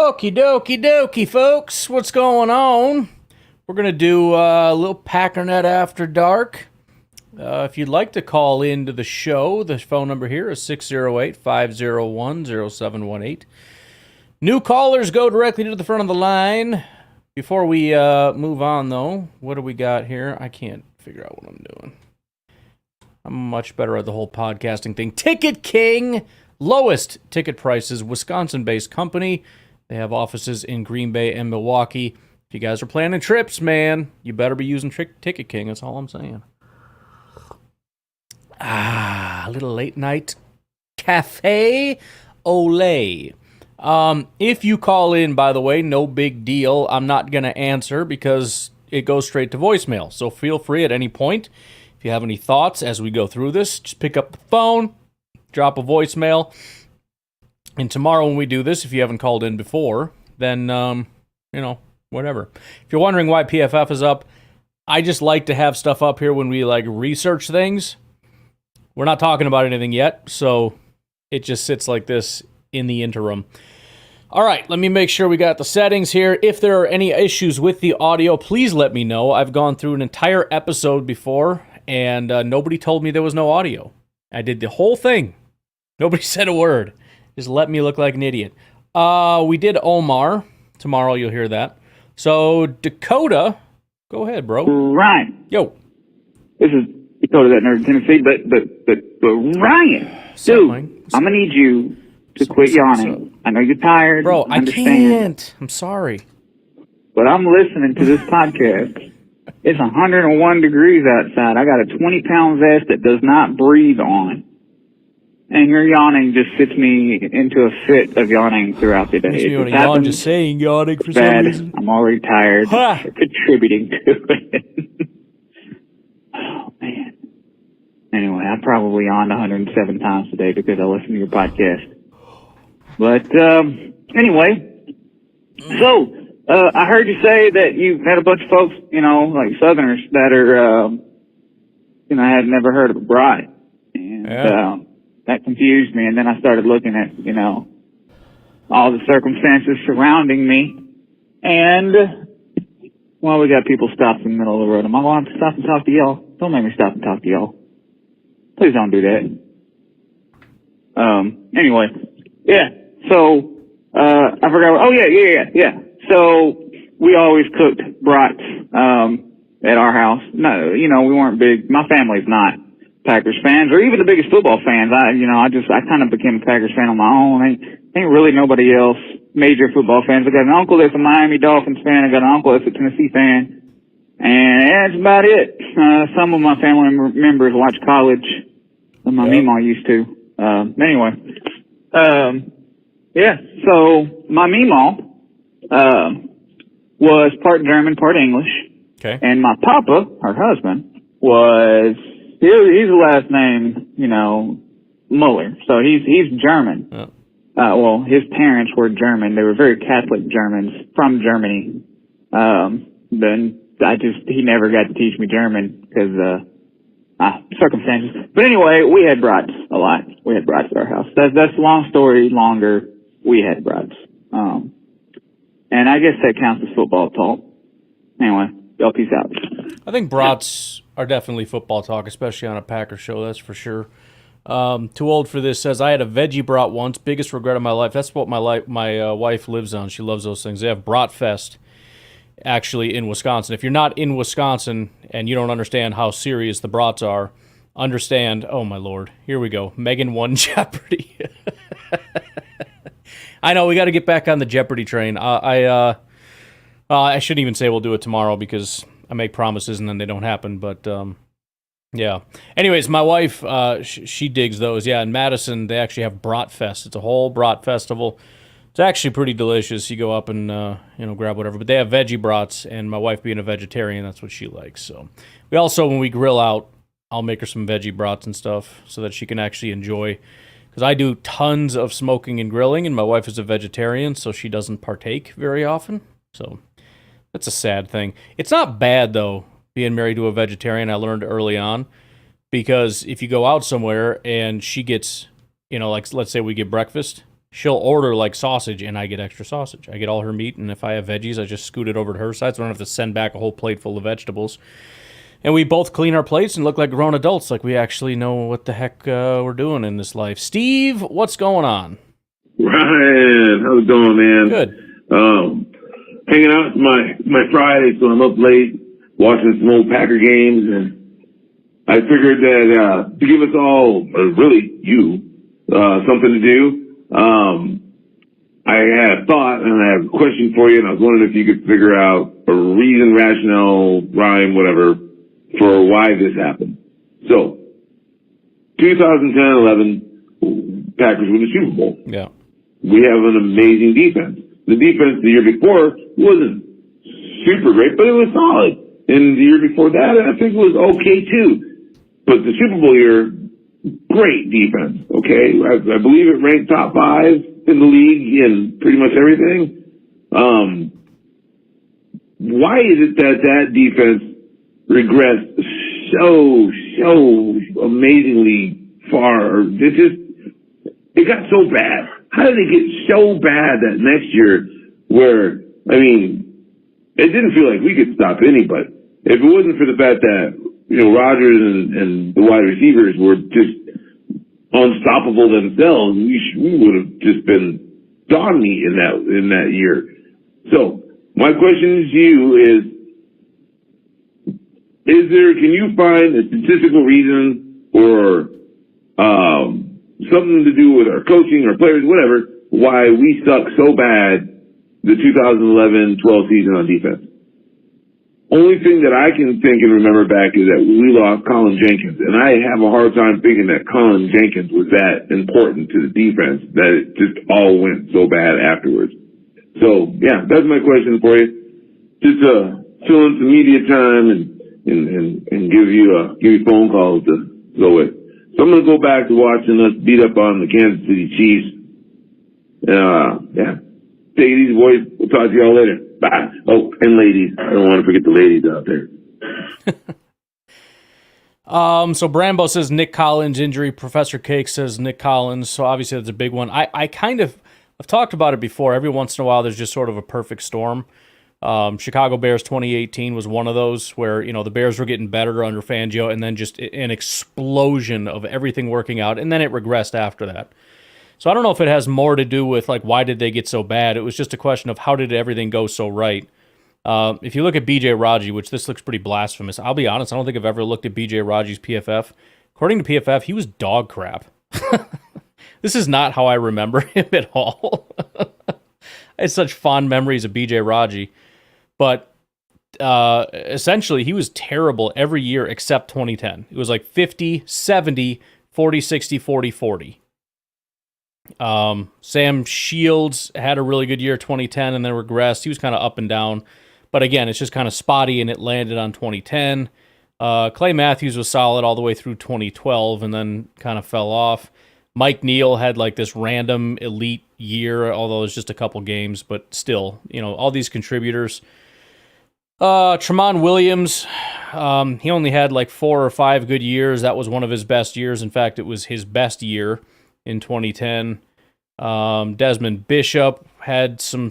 Okie dokie, folks. What's going on? We're going to do a little Packernet After Dark. If you'd like to call into the show, the phone number here is 608-501-0718. New callers go directly to the front of the line. Before we move on, though, what do we got here? I can't figure out what I'm doing. I'm much better at the whole podcasting thing. Ticket King, lowest ticket prices, Wisconsin-based company. They have offices in Green Bay and Milwaukee. If you guys are planning trips, man, you better be using Ticket King. That's all I'm saying. A little late night cafe ole. If you call in, by the way, no big deal. I'm not going to answer because it goes straight to voicemail. So feel free at any point. If you have any thoughts as we go through this, just pick up the phone, drop a voicemail. And tomorrow when we do this, if you haven't called in before, then, whatever. If you're wondering why PFF is up, I just like to have stuff up here when we, research things. We're not talking about anything yet, so it just sits like this in the interim. All right, let me make sure we got the settings here. If there are any issues with the audio, please let me know. I've gone through an entire episode before, and nobody told me there was no audio. I did the whole thing. Nobody said a word. Just let me look like an idiot. We did Omar. Tomorrow you'll hear that. So, Dakota, go ahead, bro. Ryan. Yo. This is Dakota, that nerd in Tennessee, but Ryan, dude, I'm going to need you to quit yawning. I know you're tired. Bro, I can't. I'm sorry. But I'm listening to this podcast. It's 101 degrees outside. I got a 20-pound vest that does not breathe on. And your yawning just sets me into a fit of yawning throughout the day. Makes me want to yawn just saying yawning for some reason. I'm already tired. Contributing to it. Oh, man. Anyway, I probably yawned 107 times today because I listened to your podcast. But, anyway. So, I heard you say that you had a bunch of folks, like Southerners that are, had never heard of a bride. And, that confused me, and then I started looking at, all the circumstances surrounding me, and, we got people stopped in the middle of the road. Am I going to have to stop and talk to y'all? Don't make me stop and talk to y'all. Please don't do that. Anyway, yeah, so, I forgot, yeah. So, we always cooked brats, at our house. No, we weren't big, my family's not Packers fans, or even the biggest football fans. I kind of became a Packers fan on my own. Ain't really nobody else major football fans. I got an uncle that's a Miami Dolphins fan. I got an uncle that's a Tennessee fan. And that's about it. Some of my family members watch college. My Meemaw used to. Anyway. So my Meemaw, was part German, part English. Okay. And my papa, her husband, was, he's the last name, Muller. So he's German. Oh. His parents were German. They were very Catholic Germans from Germany. Then he never got to teach me German because, circumstances. But anyway, we had brats a lot. We had brats at our house. That's a long story longer. We had brats. And I guess that counts as football talk. Anyway, y'all peace out. I think brats are definitely football talk, especially on a Packer show, that's for sure. Too old for this says, I had a veggie brat once, biggest regret of my life. That's what my wife lives on. She loves those things. They have Brat Fest, actually, in Wisconsin. If you're not in Wisconsin and you don't understand how serious the brats are, understand, oh my Lord, here we go. Megan won Jeopardy. I know, we got to get back on the Jeopardy train. I shouldn't even say we'll do it tomorrow because I make promises and then they don't happen, but yeah. Anyways, my wife, she digs those. Yeah, in Madison, they actually have Brat Fest. It's a whole brat festival. It's actually pretty delicious. You go up and, grab whatever. But they have veggie brats, and my wife being a vegetarian, that's what she likes. So we also, when we grill out, I'll make her some veggie brats and stuff so that she can actually enjoy. Because I do tons of smoking and grilling, and my wife is a vegetarian, so she doesn't partake very often. So that's a sad thing. It's not bad, though, being married to a vegetarian. I learned early on, because if you go out somewhere and she gets, let's say we get breakfast, she'll order like sausage, and I get extra sausage. I get all her meat, and if I have veggies, I just scoot it over to her side, so I don't have to send back a whole plate full of vegetables. And we both clean our plates and look like grown adults, like we actually know what the heck we're doing in this life. Steve, what's going on? Ryan, how's it going, man? Good. Hanging out my Friday, so I'm up late watching some old Packer games, and I figured that to give us all, or really you, something to do, I had a thought and I have a question for you, and I was wondering if you could figure out a reason, rationale, rhyme, whatever, for why this happened. So, 2010-11, Packers win the Super Bowl. Yeah. We have an amazing defense. The defense the year before wasn't super great, but it was solid. And the year before that, I think it was okay too. But the Super Bowl year, great defense, okay? I believe it ranked top 5 in the league in pretty much everything. Why is it that defense regressed so amazingly far? It got so bad. How did it get so bad that next year where, I mean, it didn't feel like we could stop anybody. If it wasn't for the fact that, Rodgers and the wide receivers were just unstoppable themselves, we would have just been dog meat in that year. So my question to you can you find a statistical reason or something to do with our coaching or players, whatever, why we suck so bad the 2011-12 season on defense? Only thing that I can think and remember back is that we lost Colin Jenkins, and I have a hard time thinking that Colin Jenkins was that important to the defense that it just all went so bad afterwards. So, yeah, that's my question for you. Just fill in some media time and give you phone calls to go with. So I'm going to go back to watching us beat up on the Kansas City Chiefs. Yeah. Take it easy, boys. We'll talk to y'all later. Bye. Oh, and ladies. I don't want to forget the ladies out there. So Brambo says Nick Collins injury. Professor Cake says Nick Collins. So obviously that's a big one. I've talked about it before. Every once in a while, there's just sort of a perfect storm. Chicago Bears 2018 was one of those where, the Bears were getting better under Fangio and then just an explosion of everything working out, and then it regressed after that. So I don't know if it has more to do with, why did they get so bad? It was just a question of how did everything go so right? If you look at B.J. Raji, which this looks pretty blasphemous, I'll be honest, I don't think I've ever looked at B.J. Raji's PFF. According to PFF, he was dog crap. This is not how I remember him at all. I had such fond memories of B.J. Raji. But essentially, he was terrible every year except 2010. It was like 50, 70, 40, 60, 40, 40. Sam Shields had a really good year 2010 and then regressed. He was kind of up and down. But again, it's just kind of spotty, and it landed on 2010. Clay Matthews was solid all the way through 2012 and then kind of fell off. Mike Neal had this random elite year, although it was just a couple games, but still, all these contributors. Tramon Williams, he only had 4 or 5 good years. That was one of his best years. In fact, it was his best year in 2010. Desmond Bishop had some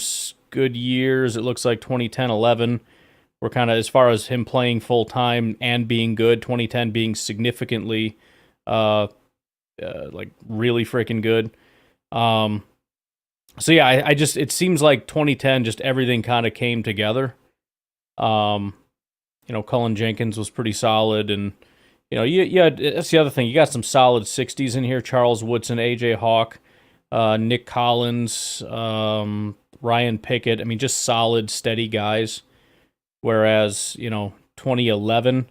good years. It looks like 2010-11 were kind of, as far as him playing full-time and being good, 2010 being significantly, really freaking good. So yeah, it seems like 2010, just everything kind of came together. Cullen Jenkins was pretty solid, and that's the other thing. You got some solid 60s in here: Charles Woodson, AJ Hawk, Nick Collins, Ryan Pickett. I mean, just solid, steady guys. Whereas 2011,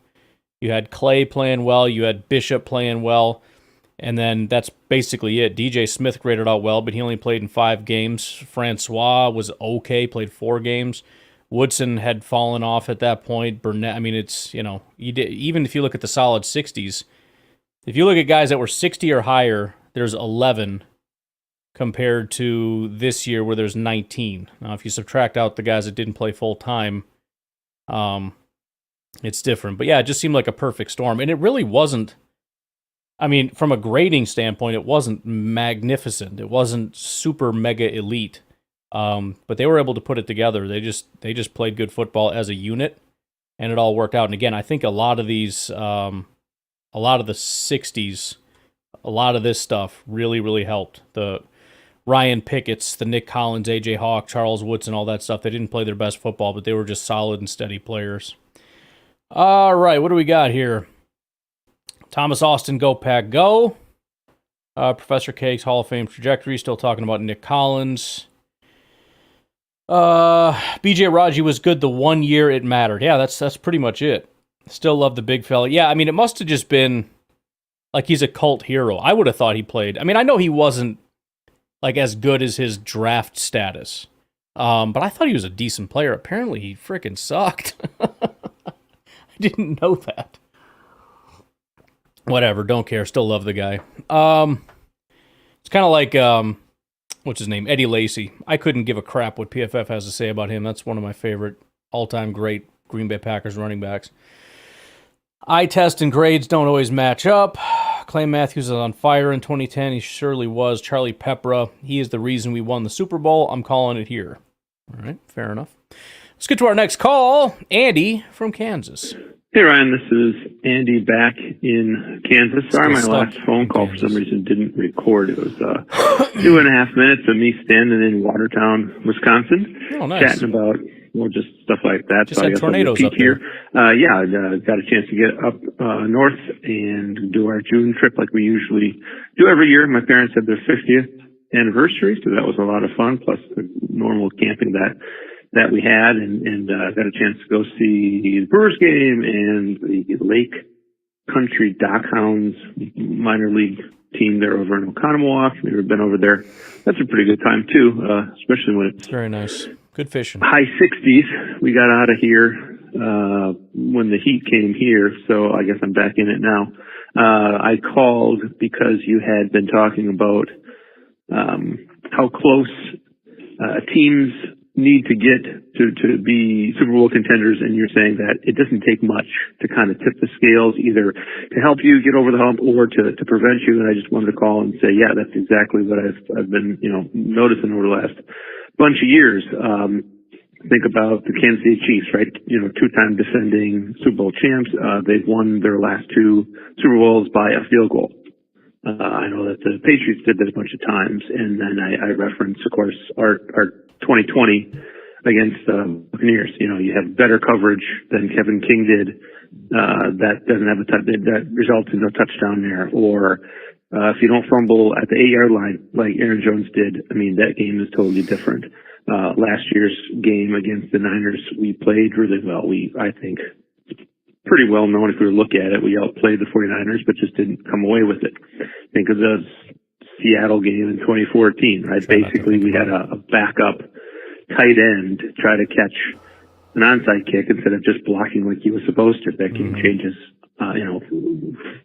you had Clay playing well, you had Bishop playing well, and then that's basically it. DJ Smith graded out well, but he only played in 5 games. Francois was okay, played 4 games. Woodson had fallen off at that point. Burnett, I mean, it's, even if you look at the solid 60s, if you look at guys that were 60 or higher, there's 11 compared to this year where there's 19. Now, if you subtract out the guys that didn't play full time, it's different. But yeah, it just seemed like a perfect storm. And it really wasn't I mean, from a grading standpoint, it wasn't magnificent. It wasn't super mega elite. But they were able to put it together. They just played good football as a unit, and it all worked out. And again, I think a lot of these, a lot of the '60s, a lot of this stuff really, really helped. The Ryan Pickett's, the Nick Collins, A.J. Hawk, Charles Woodson, all that stuff. They didn't play their best football, but they were just solid and steady players. All right, what do we got here? Thomas Austin, go Pack, go. Professor Cake's Hall of Fame trajectory, still talking about Nick Collins. B.J. Raji was good the 1 year it mattered. Yeah, that's pretty much it. Still love the big fella. Yeah, I mean, it must have just been like he's a cult hero. I would have thought he played. I mean, I know he wasn't like as good as his draft status, but I thought he was a decent player. Apparently, he freaking sucked. I didn't know that. Whatever, don't care. Still love the guy. It's kind of like, what's his name? Eddie Lacy. I couldn't give a crap what PFF has to say about him. That's one of my favorite all-time great Green Bay Packers running backs. Eye test and grades don't always match up. Clay Matthews is on fire in 2010. He surely was. Charlie Pepra, he is the reason we won the Super Bowl. I'm calling it here. All right, fair enough. Let's get to our next call. Andy from Kansas. Hey, Ryan, this is Andy back in Kansas. Sorry, my last phone call for some reason didn't record. It was 2.5 minutes of me standing in Watertown, Wisconsin, chatting about just stuff like that. Just had tornadoes up there. Yeah, I got a chance to get up north and do our June trip like we usually do every year. My parents had their 50th anniversary, so that was a lot of fun, plus the normal camping that we had, and got a chance to go see the Brewers game and the Lake Country Dockhounds minor league team there over in Oconomowoc. If you've never been over there, that's a pretty good time too, especially when it's very nice. Good fishing. High 60s. We got out of here when the heat came here, so I guess I'm back in it now. I called because you had been talking about how close teams need to get to be Super Bowl contenders, and you're saying that it doesn't take much to kind of tip the scales, either to help you get over the hump or to prevent you. And I just wanted to call and say, yeah, that's exactly what I've been, noticing over the last bunch of years. Think about the Kansas City Chiefs, right? Two-time defending Super Bowl champs. They've won their last two Super Bowls by a field goal. I know that the Patriots did that a bunch of times, and then I reference, of course, our 2020 against the Buccaneers. You have better coverage than Kevin King did. That doesn't have that results in no touchdown there. Or if you don't fumble at the 8-yard line like Aaron Jones did, I mean, that game is totally different. Last year's game against the Niners, we played really well. I think pretty well known if we look at it. We outplayed the 49ers, but just didn't come away with it. Think of the Seattle game in 2014, right? Basically, we had a backup tight end try to catch an onside kick instead of just blocking like he was supposed to. That game changes,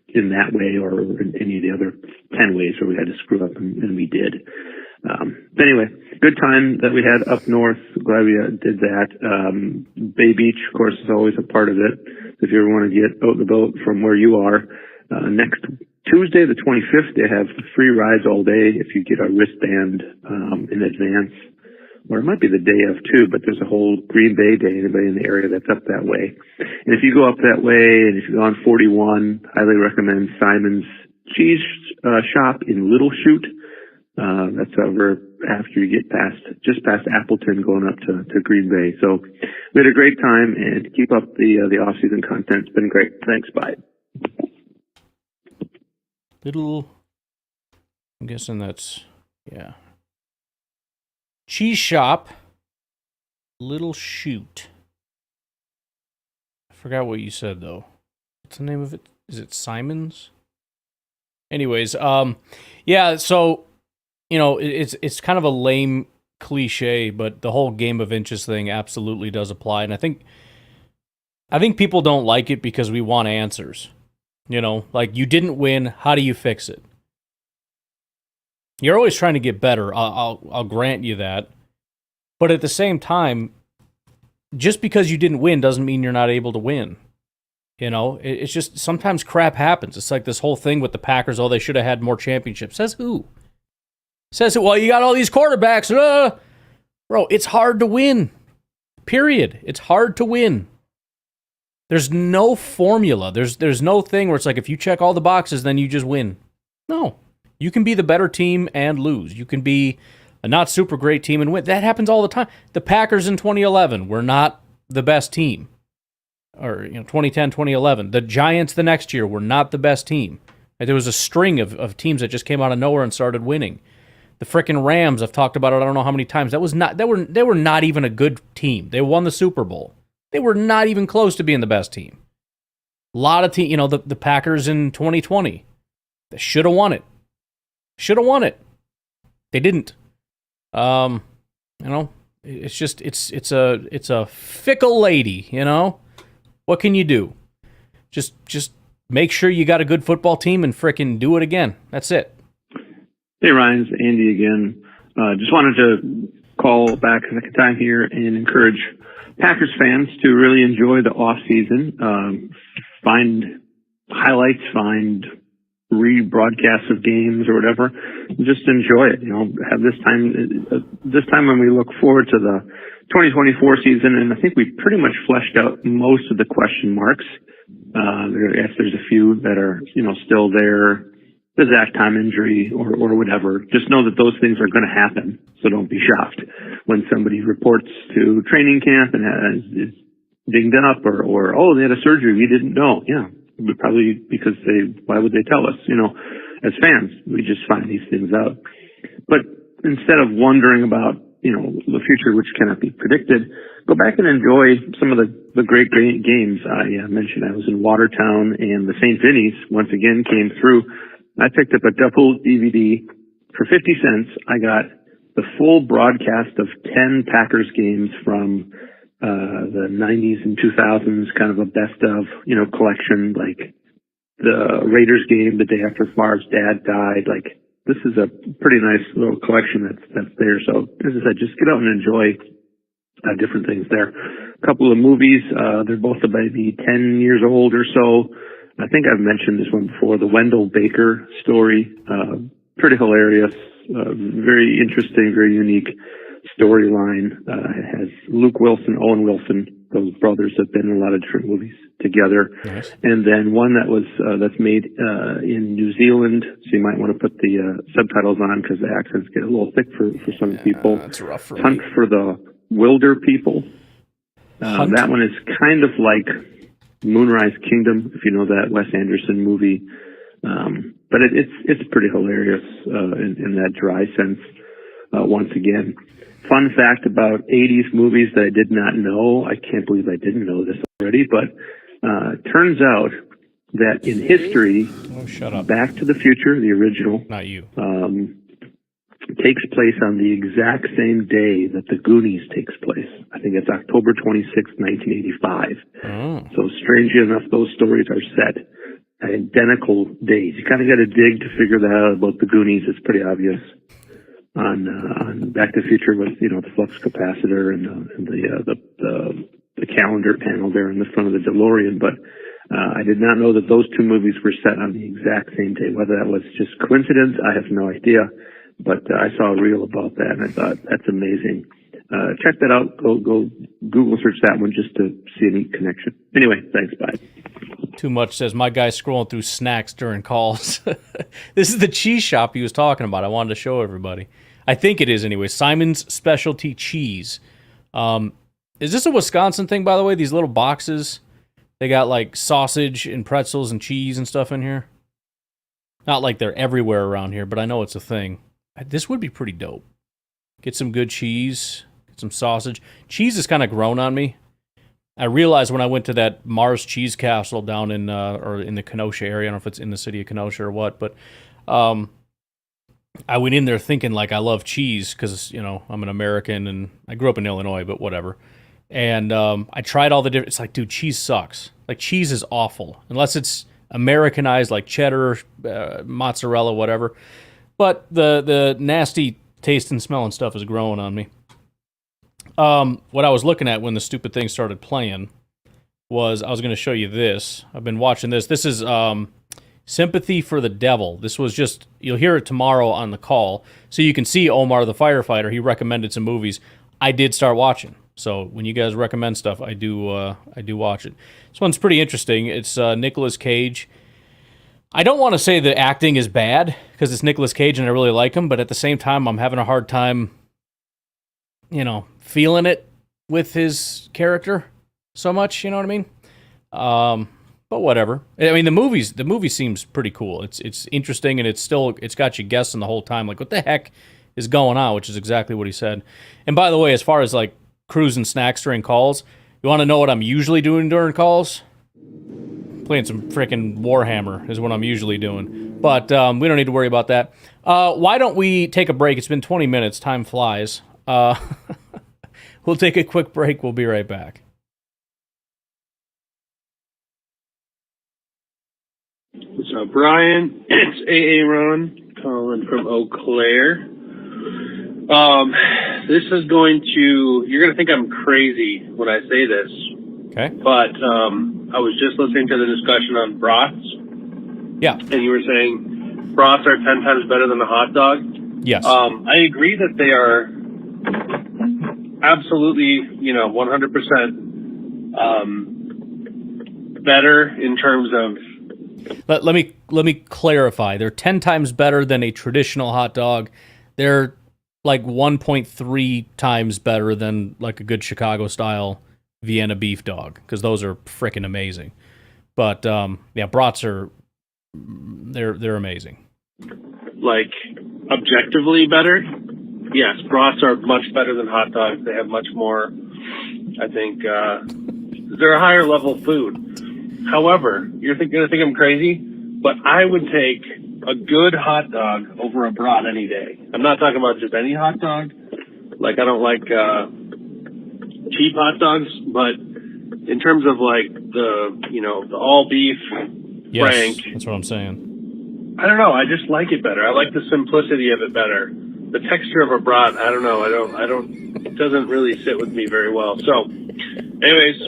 in that way or in any of the other 10 ways where we had to screw up, and we did. But anyway, good time that we had up north. Glad we did that. Bay Beach, of course, is always a part of it. If you ever want to get out the boat from where you are, next Tuesday, the 25th, they have free rides all day if you get a wristband in advance. Or it might be the day of too, but there's a whole Green Bay day, anybody in the area that's up that way. And if you go up that way, and if you go on 41, highly recommend Simon's Cheese Shop in Little Chute. That's over after you get just past Appleton going up to Green Bay. So we had a great time, and keep up the off-season content. It's been great. Thanks. Bye. I'm guessing that's, yeah. Cheese Shop, Little Chute. I forgot what you said, though. What's the name of it? Is it Simon's? Anyways, yeah, so, it's kind of a lame cliche, but the whole game of inches thing absolutely does apply. And I think people don't like it because we want answers. Like, you didn't win, how do you fix it? You're always trying to get better. I'll grant you that. But at the same time, just because you didn't win doesn't mean you're not able to win. You know, it's just sometimes crap happens. It's like this whole thing with the Packers. Oh, they should have had more championships. Says who? Says, well, you got all these quarterbacks. Bro, it's hard to win. Period. It's hard to win. There's no formula. There's no thing where it's like if you check all the boxes, then you just win. No. You can be the better team and lose. You can be a not super great team and win. That happens all the time. The Packers in 2011 were not the best team. Or 2010, 2011. The Giants the next year were not the best team. There was a string of teams that just came out of nowhere and started winning. The frickin' Rams, I've talked about it I don't know how many times. They were not even a good team. They won the Super Bowl. They were not even close to being the best team. A lot of teams, the Packers in 2020, they should have won it. Should have won it. They didn't. It's just it's a fickle lady, What can you do? Just make sure you got a good football team and frickin' do it again. That's it. Hey, Ryan, it's Andy again. Just wanted to call back a second time here and encourage Packers fans to really enjoy the off season. Find highlights, find rebroadcasts of games or whatever. Just enjoy it. Have this time when we look forward to the 2024 season, and I think we pretty much fleshed out most of the question marks. Yes, there's a few that are still there. The Zach Tom injury or whatever. Just know that those things are going to happen. So don't be shocked when somebody reports to training camp and is dinged up or they had a surgery we didn't know. Yeah, probably because why would they tell us? As fans, we just find these things out. But instead of wondering about the future, which cannot be predicted, go back and enjoy some of the great games. I mentioned I was in Watertown, and the St. Vinny's once again came through. I picked up a double DVD for 50 cents. I got the full broadcast of 10 Packers games from the 90s and 2000s, kind of a best of, collection, like the Raiders game the day after Favre's dad died. Like, this is a pretty nice little collection that's there. So, as I said, just get out and enjoy different things there. A couple of movies, they're both maybe 10 years old or so. I think I've mentioned this one before, the Wendell Baker story. Pretty hilarious, very interesting, very unique storyline. It has Luke Wilson, Owen Wilson. Those brothers have been in a lot of different movies together. Nice. And then one that's made in New Zealand, so you might want to put the subtitles on because the accents get a little thick for some people. That's rough for Hunt me. for the Wilder People. That one is kind of like Moonrise Kingdom, if you know that Wes Anderson movie. But it's pretty hilarious in that dry sense. Once again, fun fact about 80s movies that I did not know. I can't believe I didn't know this already, but turns out that in history, shut up. Back to the Future, the original, not you, takes place on the exact same day that the Goonies takes place. I think it's October 26th, 1985. Oh. So strangely enough, those stories are set identical days. You kind of got to dig to figure that out about the Goonies. It's pretty obvious on Back to the Future with the flux capacitor and the calendar panel there in the front of the DeLorean. But I did not know that those two movies were set on the exact same day. Whether that was just coincidence, I have no idea. But I saw a reel about that, and I thought, that's amazing. Check that out. Go Google search that one just to see a neat connection. Anyway, thanks. Bye. Too much says my guy's scrolling through snacks during calls. This is the cheese shop he was talking about. I wanted to show everybody. I think it is anyway. Simon's Specialty Cheese. Is this a Wisconsin thing, by the way? These little boxes, they got like sausage and pretzels and cheese and stuff in here. Not like they're everywhere around here, but I know it's a thing. This would be pretty dope. Get some good cheese, get some sausage. Cheese has kind of grown on me. I realized when I went to that Mars Cheese Castle down in the Kenosha area, I don't know if it's in the city of Kenosha or what, but I went in there thinking like I love cheese because I'm an American and I grew up in Illinois, but whatever. And I tried all the different. It's like, dude, cheese sucks. Like, cheese is awful unless it's Americanized, like cheddar, mozzarella, whatever. But the nasty taste and smell and stuff is growing on me. What I was looking at when the stupid thing started playing was I was going to show you this. I've been watching this. This is Sympathy for the Devil. This was just, you'll hear it tomorrow on the call. So you can see Omar the firefighter. He recommended some movies. I did start watching. So when you guys recommend stuff, I do watch it. This one's pretty interesting. It's Nicolas Cage. I don't want to say the acting is bad because it's Nicolas Cage and I really like him, but at the same time, I'm having a hard time, feeling it with his character so much. You know what I mean? But whatever. I mean, the movie seems pretty cool. It's interesting and it's got you guessing the whole time, like what the heck is going on, which is exactly what he said. And by the way, as far as like cruising snacks during calls, you want to know what I'm usually doing during calls? Playing some freaking Warhammer is what I'm usually doing. But we don't need to worry about that. Why don't we take a break? It's been 20 minutes. Time flies. We'll take a quick break. We'll be right back. So, Brian, it's A.A. Ron calling from Eau Claire. This is you're going to think I'm crazy when I say this. Okay. But I was just listening to the discussion on brats. Yeah. And you were saying brats are 10 times better than a hot dog. Yes. I agree that they are absolutely, 100% better in terms of. Let me clarify. They're 10 times better than a traditional hot dog. They're like 1.3 times better than like a good Chicago style Vienna beef dog, because those are freaking amazing. But brats are they're amazing. Like Objectively better? Yes, brats are much better than hot dogs. They have much more, I think, they're a higher level food. However, you're going to think I'm crazy, but I would take a good hot dog over a brat any day. I'm not talking about just any hot dog. Like, I don't like cheap hot dogs, but in terms of like the all beef frank. That's what I'm saying. I don't know. I just like it better. I like the simplicity of it better. The texture of a brat, I don't know. It doesn't really sit with me very well. So, anyways,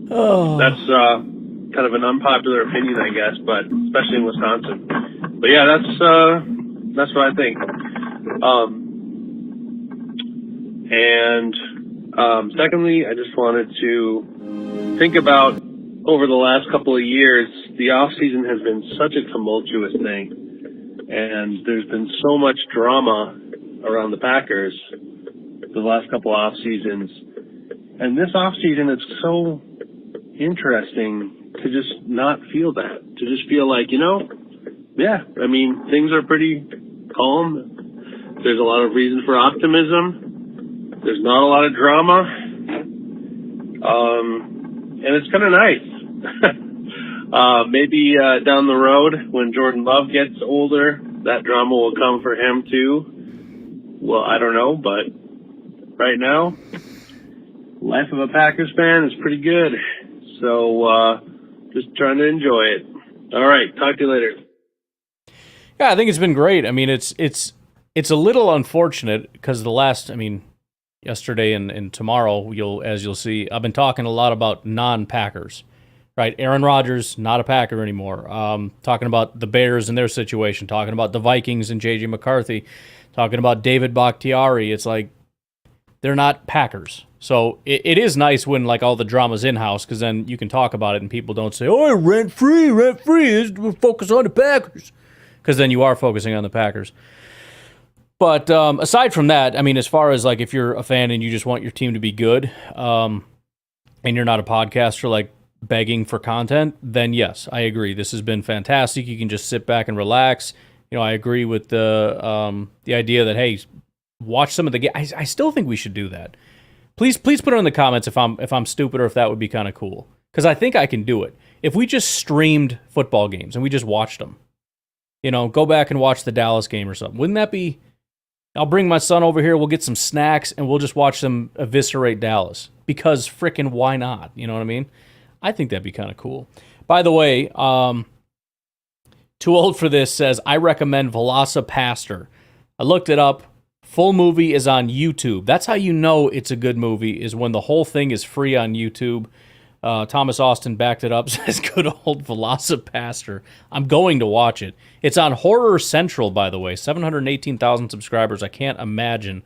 that's kind of an unpopular opinion, I guess, but especially in Wisconsin. But yeah, that's what I think. Secondly, I just wanted to think about over the last couple of years, the off season has been such a tumultuous thing, and there's been so much drama around the Packers the last couple off seasons, and this off season it's so interesting to just not feel that, to just feel like, things are pretty calm. There's a lot of reason for optimism. There's not a lot of drama. And it's kind of nice. Maybe down the road when Jordan Love gets older, that drama will come for him too. Well, I don't know, but right now, life of a Packers fan is pretty good. So, just trying to enjoy it. All right. Talk to you later. Yeah, I think it's been great. I mean, it's a little unfortunate because yesterday and tomorrow, you'll see, I've been talking a lot about non-Packers, right? Aaron Rodgers, not a Packer anymore. Talking about the Bears and their situation, talking about the Vikings and J.J. McCarthy, talking about David Bakhtiari. It's like, they're not Packers. So it is nice when like all the drama's in-house, because then you can talk about it and people don't say, oh, rent-free, we'll focus on the Packers. Because then you are focusing on the Packers. But aside from that, as far as like if you're a fan and you just want your team to be good, and you're not a podcaster like begging for content, then yes, I agree. This has been fantastic. You can just sit back and relax. I agree with the idea that, hey, watch some of the game. I still think we should do that. Please put it in the comments if I'm stupid or if that would be kind of cool, because I think I can do it. If we just streamed football games and we just watched them, go back and watch the Dallas game or something. Wouldn't that be? I'll bring my son over here. We'll get some snacks and we'll just watch them eviscerate Dallas, because frickin' why not? You know what I mean? I think that'd be kind of cool. By the way, Too Old for This says, I recommend Velocipaster. I looked it up. Full movie is on YouTube. That's how you know it's a good movie, is when the whole thing is free on YouTube. Thomas Austin backed it up, says good old Velocipaster. I'm going to watch it. It's on Horror Central, by the way. 718,000 subscribers. I can't imagine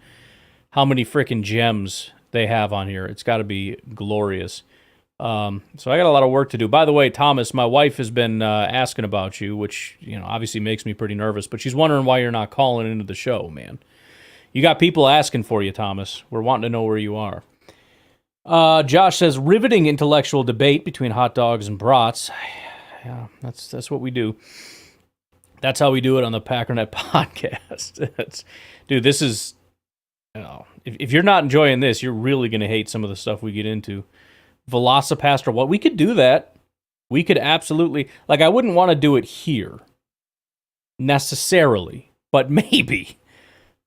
how many freaking gems they have on here. It's got to be glorious. So I got a lot of work to do. By the way, Thomas, my wife has been asking about you, which obviously makes me pretty nervous, but she's wondering why you're not calling into the show, man. You got people asking for you, Thomas. We're wanting to know where you are. Josh says, riveting intellectual debate between hot dogs and brats. Yeah, that's what we do. That's how we do it on the Packernet podcast. Dude, this is, if you're not enjoying this, you're really going to hate some of the stuff we get into. Velocipaster, what? We could do that. We could absolutely, I wouldn't want to do it here necessarily, but maybe.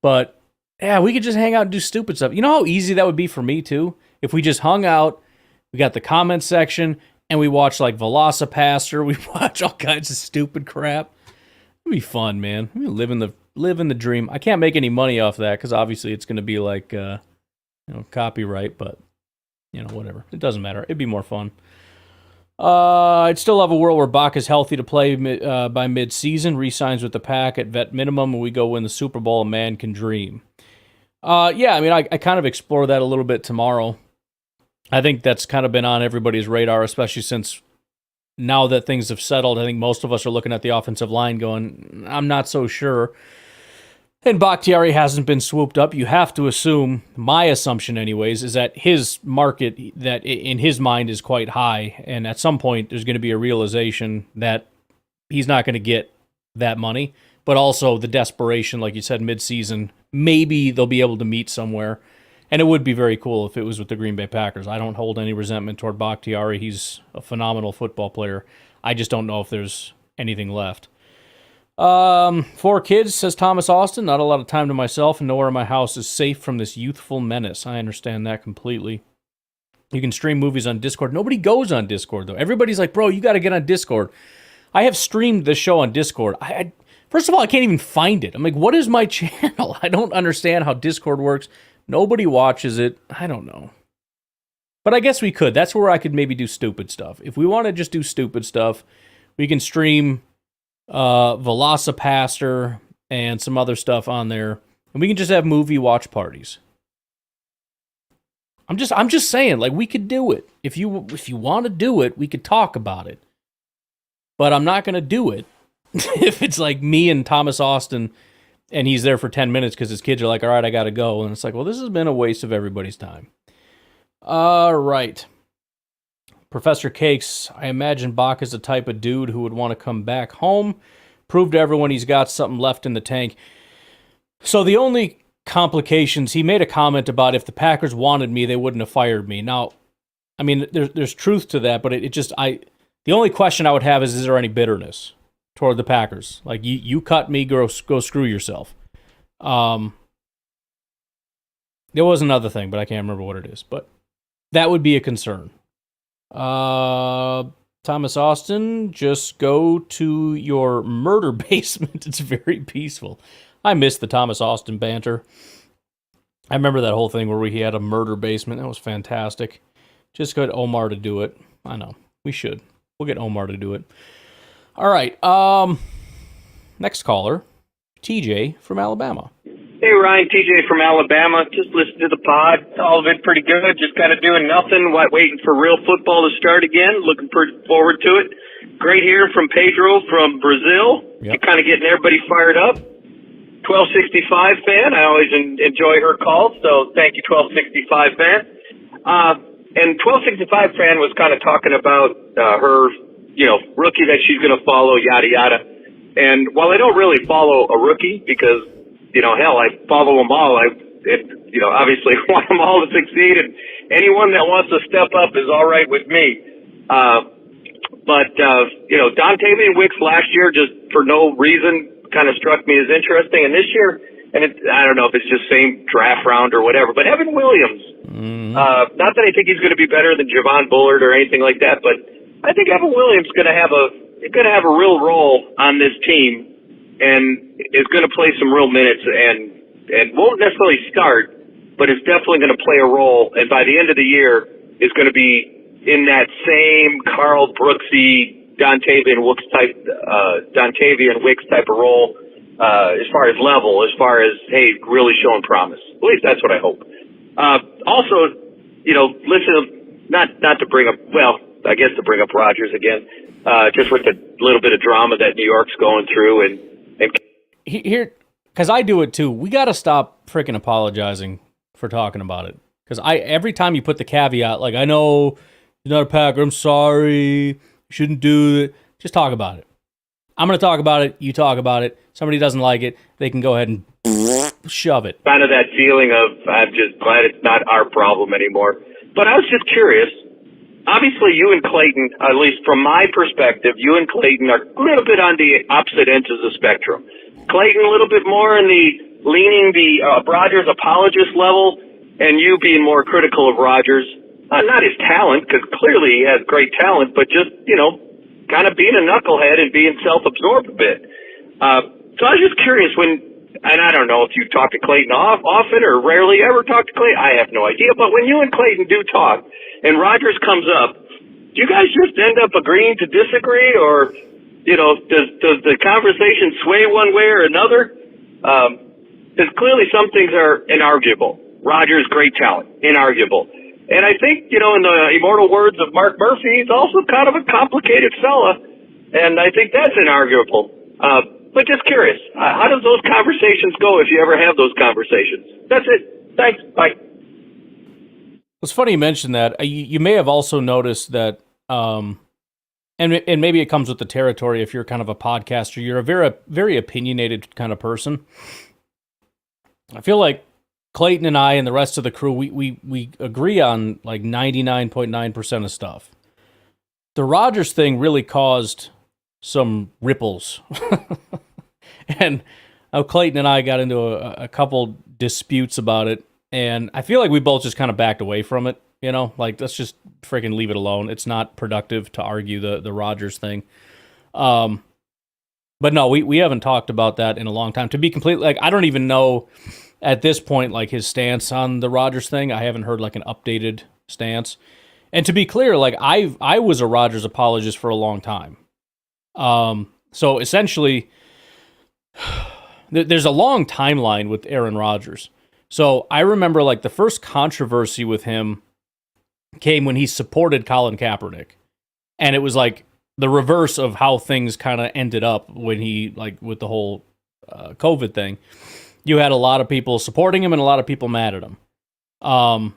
But yeah, we could just hang out and do stupid stuff. You know how easy that would be for me too? If we just hung out, we got the comment section, and we watch Velocipaster, we watch all kinds of stupid crap. It'd be fun, man. We living the dream. I can't make any money off that because obviously it's going to be copyright, but whatever. It doesn't matter. It'd be more fun. I'd still have a world where Bach is healthy to play by mid-season, re-signs with the Pack at vet minimum, and we go win the Super Bowl. A man can dream. Yeah, I mean, I kind of explore that a little bit tomorrow. I think that's kind of been on everybody's radar, especially since now that things have settled. I think most of us are looking at the offensive line going, I'm not so sure. And Bakhtiari hasn't been swooped up. You have to assume, my assumption anyways, is that his market, that in his mind, is quite high. And at some point, there's going to be a realization that he's not going to get that money. But also the desperation, like you said, mid-season, maybe they'll be able to meet somewhere. And it would be very cool if it was with the Green Bay Packers. I don't hold any resentment toward Bakhtiari. He's a phenomenal football player. I just don't know if there's anything left. 4 kids, says Thomas Austin. Not a lot of time to myself, and nowhere in my house is safe from this youthful menace. I understand that completely. You can stream movies on Discord. Nobody goes on Discord, though. Everybody's like, bro, you got to get on Discord. I have streamed this show on Discord. First of all, I can't even find it. I'm like, what is my channel? I don't understand how Discord works. Nobody watches it. I don't know. But I guess we could. That's where I could maybe do stupid stuff. If we want to just do stupid stuff, we can stream Velocipaster and some other stuff on there, and we can just have movie watch parties. I'm just saying, we could do it. If you want to do it, we could talk about it. But I'm not going to do it if it's me and Thomas Austin, and he's there for 10 minutes because his kids are like, all right, I got to go. And it's well, this has been a waste of everybody's time. All right. Professor Cakes, I imagine Bach is the type of dude who would want to come back home, prove to everyone he's got something left in the tank. So the only complications, he made a comment about if the Packers wanted me, they wouldn't have fired me. Now, I mean, there's truth to that, but the only question I would have is there any bitterness toward the Packers? You cut me, go screw yourself. There was another thing, but I can't remember what it is. But that would be a concern. Thomas Austin, just go to your murder basement. It's very peaceful. I miss the Thomas Austin banter. I remember that whole thing where he had a murder basement. That was fantastic. Just get Omar to do it. I know. We should. We'll get Omar to do it. All right. Next caller, TJ from Alabama. Hey, Ryan, TJ from Alabama. Just listened to the pod. All of it pretty good. Just kind of doing nothing, waiting for real football to start again. Looking pretty forward to it. Great hearing from Pedro from Brazil. Yep. Kind of getting everybody fired up. 1265 fan. I always enjoy her calls, so thank you, 1265 fan. And 1265 fan was kind of talking about her, rookie that she's going to follow, yada, yada. And while I don't really follow a rookie because, hell, I follow them all. I obviously want them all to succeed, and anyone that wants to step up is all right with me. But Dontavian Wicks last year, just for no reason, kind of struck me as interesting. And this year, I don't know if it's just same draft round or whatever, but Evan Williams, not that I think he's going to be better than Javon Bullard or anything like that, but I think Evan Williams is going to have a real role on this team and is going to play some real minutes and won't necessarily start, but is definitely going to play a role. And by the end of the year, is going to be in that same Carl Brooksy, Dontavian Wicks type of role, as far as level, as far as, hey, really showing promise. At least that's what I hope. Also, listen, not to bring up, well, I guess to bring up Rodgers again, just with the little bit of drama that New York's going through and here, because I do it too. We got to stop freaking apologizing for talking about it. Because every time you put the caveat, like, I know you're not a Packer, I'm sorry, you shouldn't do it. Just talk about it. I'm going to talk about it. You talk about it. Somebody doesn't like it, they can go ahead and shove it. Kind of that feeling of, I'm just glad it's not our problem anymore. But I was just curious. Obviously, you and Clayton, at least from my perspective, you and Clayton are a little bit on the opposite ends of the spectrum. Clayton a little bit more in the leaning the Rodgers apologist level, and you being more critical of Rodgers. Not his talent, because clearly he has great talent, but just, kind of being a knucklehead and being self-absorbed a bit. So I was just curious and I don't know if you talk to Clayton often or rarely ever talk to Clayton. I have no idea. But when you and Clayton do talk and Rodgers comes up, do you guys just end up agreeing to disagree, or, does the conversation sway one way or another? Because clearly some things are inarguable. Rodgers, great talent, inarguable. And I think, in the immortal words of Mark Murphy, he's also kind of a complicated fella, and I think that's inarguable. But just curious, how does those conversations go if you ever have those conversations? That's it. Thanks. Bye. It's funny you mentioned that. You may have also noticed that, and maybe it comes with the territory if you're kind of a podcaster, you're a very, very opinionated kind of person. I feel like Clayton and I and the rest of the crew, we agree on like 99.9% of stuff. The Rodgers thing really caused some ripples. And Clayton and I got into a couple disputes about it, and I feel like we both just kind of backed away from it, like, let's just freaking leave it alone. It's not productive to argue the Rodgers thing. But no, we haven't talked about that in a long time. To be completely, like, I don't even know at this point, like, his stance on the Rodgers thing. I haven't heard like an updated stance. And to be clear, like, I was a Rodgers apologist for a long time. So essentially, there's a long timeline with Aaron Rodgers. So I remember, like, the first controversy with him came when he supported Colin Kaepernick. And it was like the reverse of how things kind of ended up when he, like, with the whole COVID thing. You had a lot of people supporting him and a lot of people mad at him. I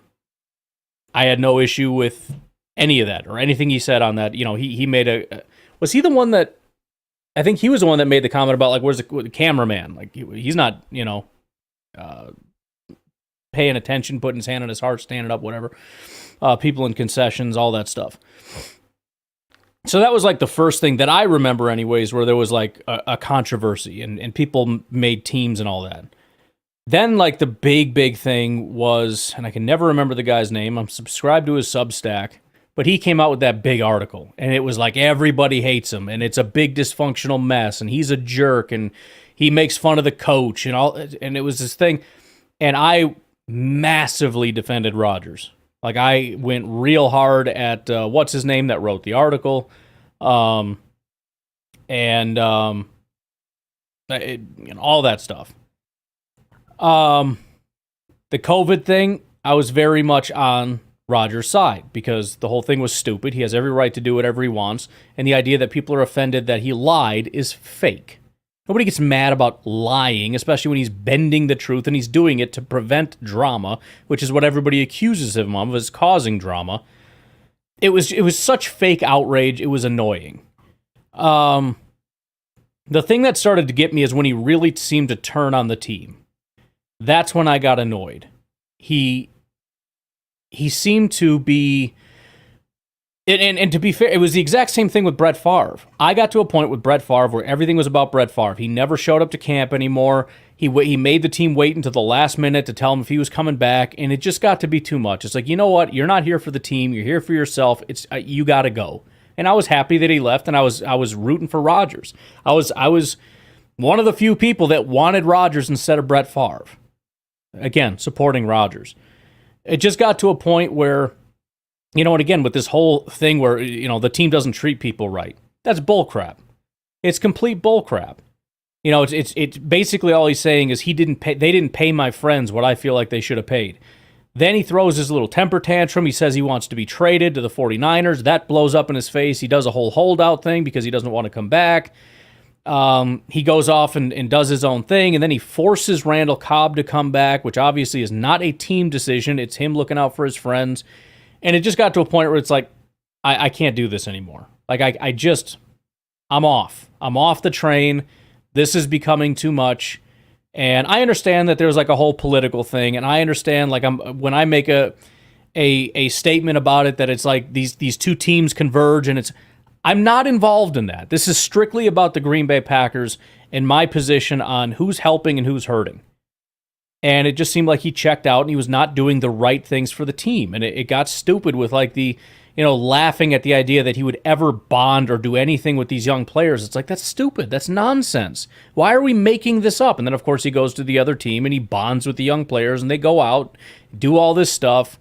had no issue with any of that or anything he said on that. He made was he the one that, I think he was the one that made the comment about, like, where's the cameraman? Like, he's not, paying attention, putting his hand on his heart, standing up, whatever. People in concessions, all that stuff. So that was like the first thing that I remember anyways, where there was like a controversy and people made teams and all that. Then, like, the big thing was, and I can never remember the guy's name, I'm subscribed to his Substack, but he came out with that big article, and it was like everybody hates him, and it's a big dysfunctional mess, and he's a jerk, and he makes fun of the coach, and all, and it was this thing, and I massively defended Rodgers. Like, I went real hard at what's his name that wrote the article, and all that stuff. The COVID thing, I was very much on Rodgers' side because the whole thing was stupid. He has every right to do whatever he wants, and the idea that people are offended that he lied is fake. Nobody gets mad about lying, especially when he's bending the truth and he's doing it to prevent drama, which is what everybody accuses him of, is causing drama. It was such fake outrage, it was annoying. The thing that started to get me is when he really seemed to turn on the team. That's when I got annoyed. He seemed to be, and to be fair, it was the exact same thing with Brett Favre. I got to a point with Brett Favre where everything was about Brett Favre. He never showed up to camp anymore. He made the team wait until the last minute to tell him if he was coming back, and it just got to be too much. It's like, you know what? You're not here for the team. You're here for yourself. It's you got to go. And I was happy that he left, and I was rooting for Rodgers. I was one of the few people that wanted Rodgers instead of Brett Favre. Again, supporting Rodgers. It just got to a point where And again, with this whole thing where, the team doesn't treat people right, that's bullcrap. It's complete bullcrap. It's basically all he's saying is they didn't pay my friends what I feel like they should have paid. Then he throws his little temper tantrum. He says he wants to be traded to the 49ers. That blows up in his face. He does a whole holdout thing because he doesn't want to come back. He goes off and does his own thing, and then he forces Randall Cobb to come back, which obviously is not a team decision. It's him looking out for his friends. And it just got to a point where it's like, I can't do this anymore. Like, I'm off. I'm off the train. This is becoming too much. And I understand that there's like a whole political thing, and I understand like when I make a statement about it that it's like these two teams converge, and I'm not involved in that. This is strictly about the Green Bay Packers and my position on who's helping and who's hurting. And it just seemed like he checked out and he was not doing the right things for the team. And it got stupid with like the laughing at the idea that he would ever bond or do anything with these young players. It's like, that's stupid. That's nonsense. Why are we making this up? And then, of course, he goes to the other team and he bonds with the young players and they go out, do all this stuff.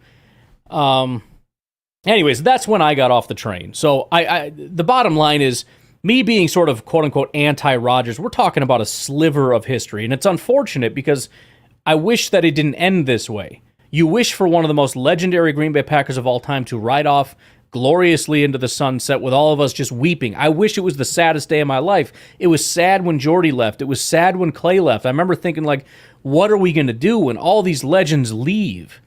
Anyways, that's when I got off the train. So the bottom line is me being sort of quote-unquote anti-Rodgers. We're talking about a sliver of history, and it's unfortunate because I wish that it didn't end this way. You wish for one of the most legendary Green Bay Packers of all time to ride off gloriously into the sunset with all of us just weeping. I wish it was the saddest day of my life. It was sad when Jordy left. It was sad when Clay left. I remember thinking, like, what are we going to do when all these legends leave?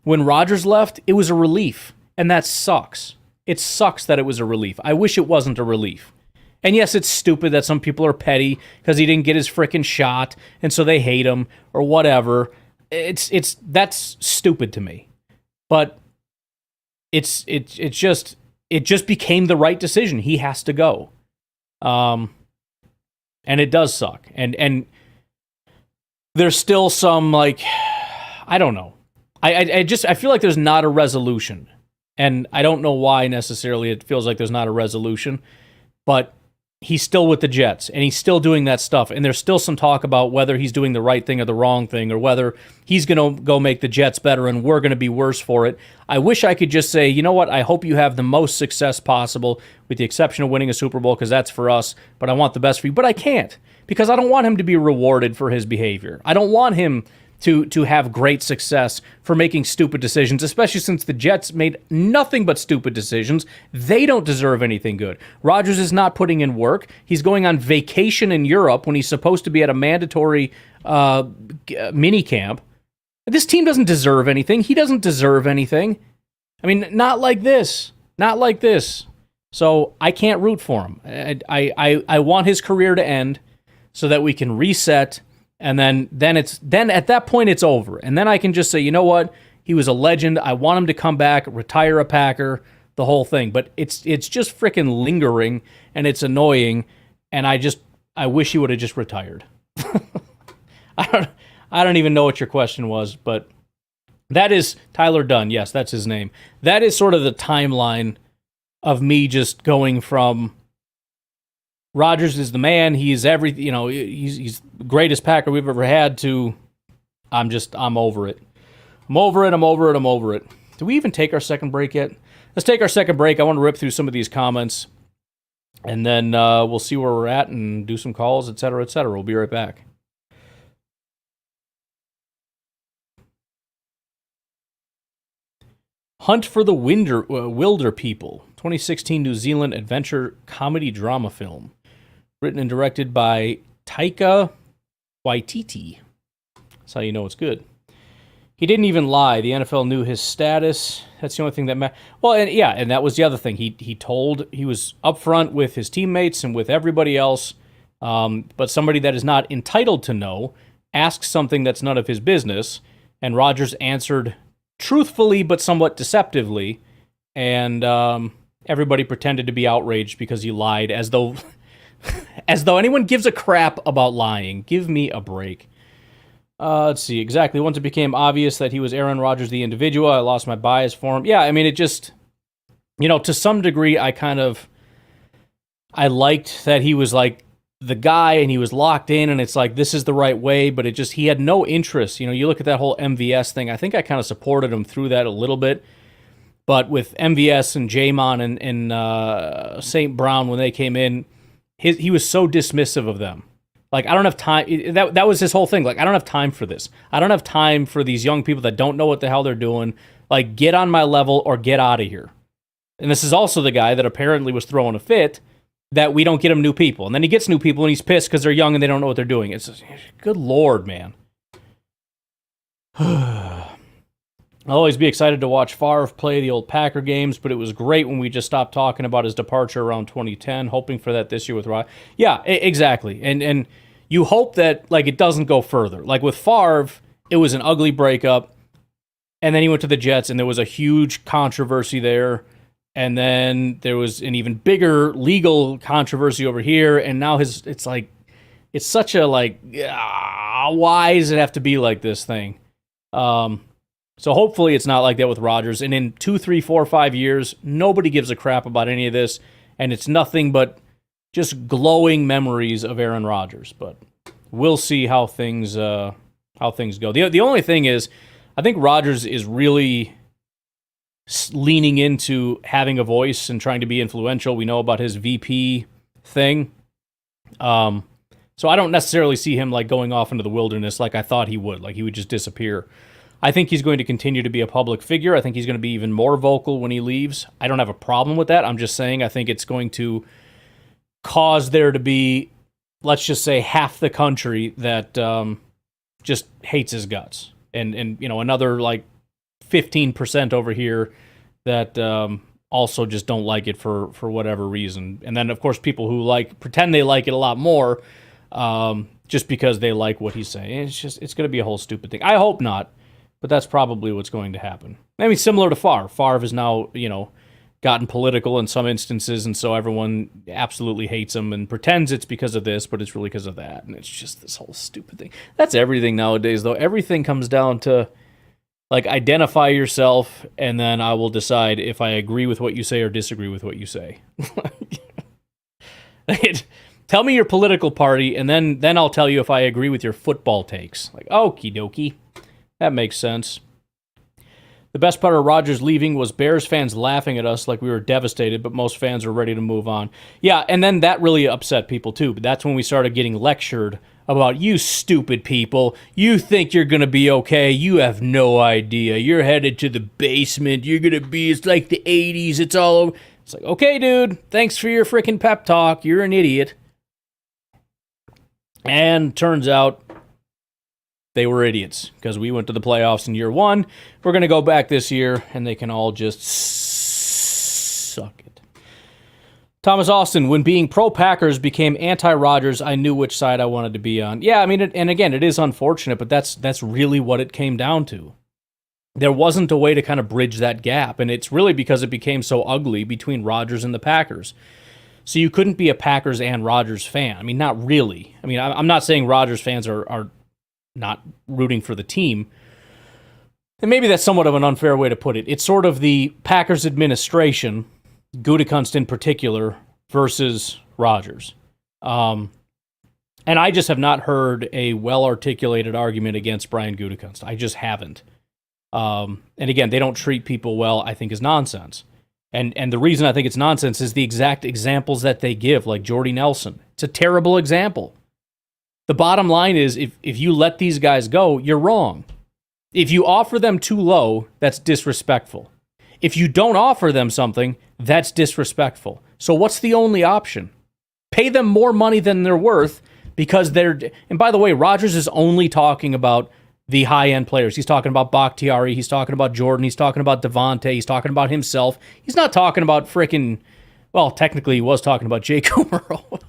When Rodgers left, it was a relief, and that sucks. It sucks that it was a relief. I wish it wasn't a relief. And yes, it's stupid that some people are petty because he didn't get his frickin' shot, and so they hate him or whatever. That's stupid to me. But it just became the right decision. He has to go. And it does suck. And there's still some, like, I don't know. I feel like there's not a resolution. And I don't know why necessarily it feels like there's not a resolution, but he's still with the Jets, and he's still doing that stuff. And there's still some talk about whether he's doing the right thing or the wrong thing, or whether he's going to go make the Jets better and we're going to be worse for it. I wish I could just say, you know what, I hope you have the most success possible, with the exception of winning a Super Bowl, because that's for us, but I want the best for you. But I can't, because I don't want him to be rewarded for his behavior. I don't want him to have great success for making stupid decisions, especially since the Jets made nothing but stupid decisions. They don't deserve anything good. Rodgers is not putting in work. He's going on vacation in Europe when he's supposed to be at a mandatory mini camp. This team doesn't deserve anything. He doesn't deserve anything. I mean, not like this. Not like this. So I can't root for him. I want his career to end so that we can reset. And then at that point it's over. And then I can just say, you know what? He was a legend. I want him to come back, retire a Packer, the whole thing. But it's just freaking lingering, and it's annoying. And I wish he would have just retired. I don't even know what your question was, but that is Tyler Dunn. Yes, that's his name. That is sort of the timeline of me just going from Rodgers is the man. He's everything. He's the greatest Packer we've ever had. To I'm over it. I'm over it. Do we even take our second break yet? Let's take our second break. I want to rip through some of these comments, and then we'll see where we're at and do some calls, et cetera, et cetera. We'll be right back. Hunt for the Wilder People, 2016 New Zealand adventure comedy drama film. Written and directed by Taika Waititi. That's how you know it's good. He didn't even lie. The NFL knew his status. That's the only thing that mattered. Well, and that was the other thing. He was upfront with his teammates and with everybody else. But somebody that is not entitled to know asked something that's none of his business, and Rodgers answered truthfully but somewhat deceptively, and everybody pretended to be outraged because he lied, as though anyone gives a crap about lying. Give me a break. Let's see. Exactly. Once it became obvious that he was Aaron Rodgers, the individual, I lost my bias for him. Yeah, I mean, it just, to some degree, I liked that he was like the guy and he was locked in, and it's like, this is the right way, but he had no interest. You look at that whole MVS thing. I think I kind of supported him through that a little bit, But with MVS and Jamon and St. Brown, when they came in, he was so dismissive of them. Like, I don't have time. That was his whole thing. Like, I don't have time for this. I don't have time for these young people that don't know what the hell they're doing. Like, get on my level or get out of here. And this is also the guy that apparently was throwing a fit that we don't get him new people. And then he gets new people and he's pissed because they're young and they don't know what they're doing. It's just, good Lord, man. I'll always be excited to watch Favre play the old Packer games, but it was great when we just stopped talking about his departure around 2010, hoping for that this year with Rodgers. Yeah, exactly. And you hope that, like, it doesn't go further. Like, with Favre, it was an ugly breakup, and then he went to the Jets, and there was a huge controversy there, and then there was an even bigger legal controversy over here, and now it's such a, like, why does it have to be like this thing? So hopefully it's not like that with Rodgers. And in 2, 3, 4, 5 years, nobody gives a crap about any of this, and it's nothing but just glowing memories of Aaron Rodgers. But we'll see how things go. The only thing is, I think Rodgers is really leaning into having a voice and trying to be influential. We know about his VP thing. So I don't necessarily see him like going off into the wilderness like I thought he would. Like he would just disappear. I think he's going to continue to be a public figure. I think he's going to be even more vocal when he leaves. I don't have a problem with that. I'm just saying I think it's going to cause there to be, let's just say, half the country that just hates his guts. And you know, another like 15% over here that also just don't like it for whatever reason. And then, of course, people who pretend they like it a lot more just because they like what he's saying. It's going to be a whole stupid thing. I hope not. But that's probably what's going to happen. I mean, similar to Favre. Favre has now, gotten political in some instances, and so everyone absolutely hates him and pretends it's because of this, but it's really because of that. And it's just this whole stupid thing. That's everything nowadays, though. Everything comes down to, like, identify yourself, and then I will decide if I agree with what you say or disagree with what you say. Tell me your political party, and then I'll tell you if I agree with your football takes. Like, okie dokie. That makes sense. The best part of Rodgers leaving was Bears fans laughing at us like we were devastated, but most fans were ready to move on. Yeah, and then that really upset people too. But that's when we started getting lectured about, you stupid people. You think you're going to be okay. You have no idea. You're headed to the basement. You're going to be, it's like the 80s. It's all over. It's like, okay, dude, thanks for your freaking pep talk. You're an idiot. And turns out, they were idiots because we went to the playoffs in year one. We're going to go back this year, and they can all just suck it. Thomas Austin, when being pro-Packers became anti-Rodgers, I knew which side I wanted to be on. Yeah, I mean, and again, it is unfortunate, but that's really what it came down to. There wasn't a way to kind of bridge that gap, and it's really because it became so ugly between Rodgers and the Packers. So you couldn't be a Packers and Rodgers fan. I mean, not really. I mean, I'm not saying Rodgers fans are not rooting for the team. And maybe that's somewhat of an unfair way to put it. It's sort of the Packers administration, Gutekunst in particular, versus Rodgers. And I just have not heard a well-articulated argument against Brian Gutekunst. I just haven't. And again, they don't treat people well, I think, is nonsense. And the reason I think it's nonsense is the exact examples that they give, like Jordy Nelson. It's a terrible example. The bottom line is, if you let these guys go, you're wrong. If you offer them too low, that's disrespectful. If you don't offer them something, that's disrespectful. So what's the only option? Pay them more money than they're worth because they're... And by the way, Rodgers is only talking about the high-end players. He's talking about Bakhtiari. He's talking about Jordan. He's talking about Devontae. He's talking about himself. He's not talking about frickin'... Well, technically, he was talking about Jake Kummerow.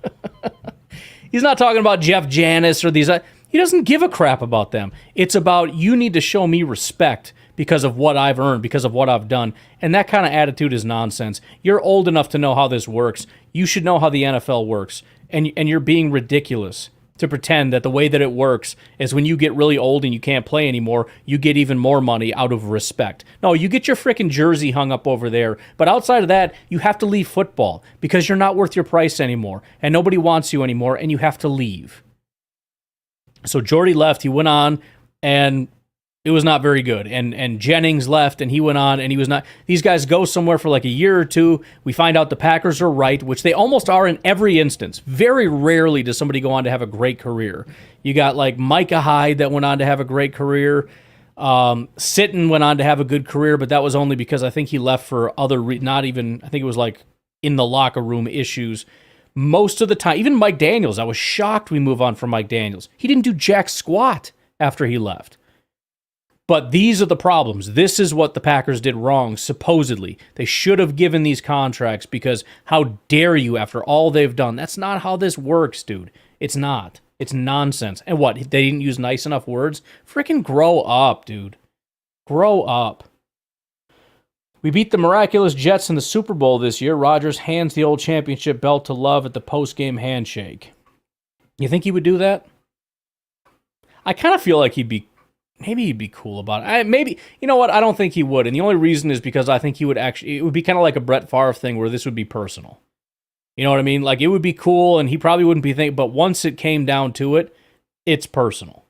He's not talking about Jeff Janis or these... He doesn't give a crap about them. It's about, you need to show me respect because of what I've earned, because of what I've done. And that kind of attitude is nonsense. You're old enough to know how this works. You should know how the NFL works. And you're being ridiculous to pretend that the way that it works is when you get really old and you can't play anymore, you get even more money out of respect. No, you get your frickin' jersey hung up over there. But outside of that, you have to leave football because you're not worth your price anymore. And nobody wants you anymore, and you have to leave. So Jordy left. He went on, and It was not very good. And Jennings left, and he went on, and he was not. These guys go somewhere for like a year or two. We find out the Packers are right, which they almost are in every instance. Very rarely does somebody go on to have a great career. You got like Micah Hyde that went on to have a great career. Sitton went on to have a good career, but that was only because I think he left for other not even. I think it was like in the locker room issues. Most of the time, even Mike Daniels, I was shocked we move on from Mike Daniels. He didn't do jack squat after he left. But these are the problems. This is what the Packers did wrong, supposedly. They should have given these contracts because how dare you after all they've done? That's not how this works, dude. It's not. It's nonsense. And what, they didn't use nice enough words? Freaking grow up, dude. Grow up. We beat the miraculous Jets in the Super Bowl this year. Rodgers hands the old championship belt to Love at the post-game handshake. You think he would do that? I kind of feel like maybe he'd be cool about it. Maybe, you know what? I don't think he would. And the only reason is because I think he would actually, it would be kind of like a Brett Favre thing where this would be personal. You know what I mean? Like, it would be cool and he probably wouldn't be thinking, but once it came down to it, it's personal.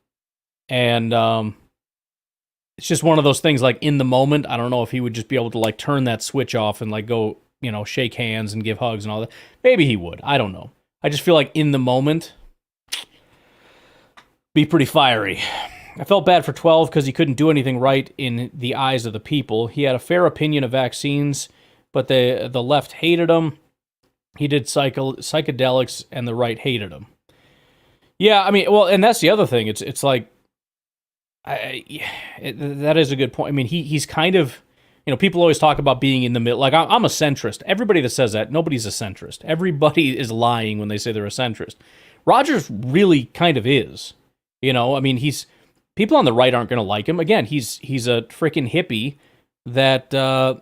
And it's just one of those things, like, in the moment, I don't know if he would just be able to, like, turn that switch off and, like, go, you know, shake hands and give hugs and all that. Maybe he would. I don't know. I just feel like in the moment, be pretty fiery. I felt bad for 12 because he couldn't do anything right in the eyes of the people. He had a fair opinion of vaccines, but the left hated him. He did psychedelics, and the right hated him. Yeah, I mean, well, and that's the other thing. It's like, that is a good point. I mean, he's kind of, you know, people always talk about being in the middle. Like, I'm a centrist. Everybody that says that, nobody's a centrist. Everybody is lying when they say they're a centrist. Rodgers really kind of is. You know, I mean, people on the right aren't going to like him. Again, he's a freaking hippie that,